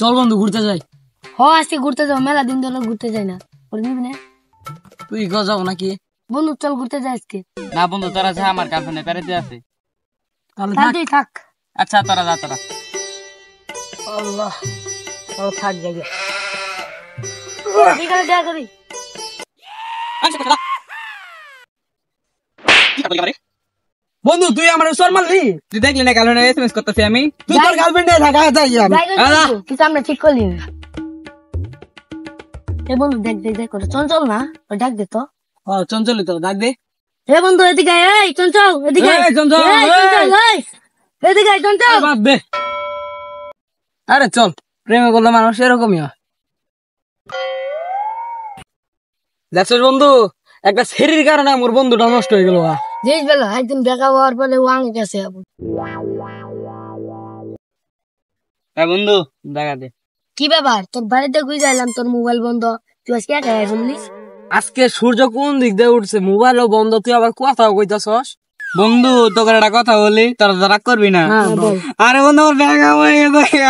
চল বন্ধু ঘুরতে যাই। আজকে ঘুরতে যাও, মেলা দিন ধরে ঘুরতে যাই না। নিবি না? তুই কেউ যাবো নাকি? বন্ধু চল ঘুরতে যাই আজকে। না বন্ধু তোরা যা, আমার গার্লফ্রেন্ডের প্যারেতে আছে। তাহলে থাক। আচ্ছা তোরা যা তোরা। আল্লাহ, থাক জায়গা। বিকালে দেখা করি। বন্ধু তুই আমার সর মারলি। তুই দেখলি না কালনে এসএমএস করতেছি আমি? তুই তোর গার্লফ্রেন্ডে থাকা যাই কিছু আমরা ঠিক করলি না। বন্ধু দেখ করে চঞ্চল না, ডাক দে তো। চঞ্চলি তো ডাক দে। হে বন্ধু এদিকে আয়, চঞ্চল এদিকে আয়। চঞ্চল এদিকে আয় চঞ্চল। বাদ দে। আরে চল, প্রেমে বললে মানুষ এরকমই হয়। দেখছিস বন্ধু, একটা ছেড়ির কারণে আমার বন্ধুটা নষ্ট হয়ে গেল। জিস বেলা একদিন দেখা হওয়ার পরে ও আঙে গেছে। বন্ধু দেখা দে। কি ব্যাপার, তোর বাড়িতে গুই যাইলাম, তোর মোবাইল বন্ধ, তুই আজকে একা বললিস? আজকে সূর্য কোন দিক দিয়ে উঠছে, মোবাইলও বন্ধ, তুই আবার কথাও কইতাছস। বন্ধু তোকে একটা কথা বলি, তোরা তো রাগ করবি না? আরে বন্ধু আমার ব্যাগা হয়ে গেছে।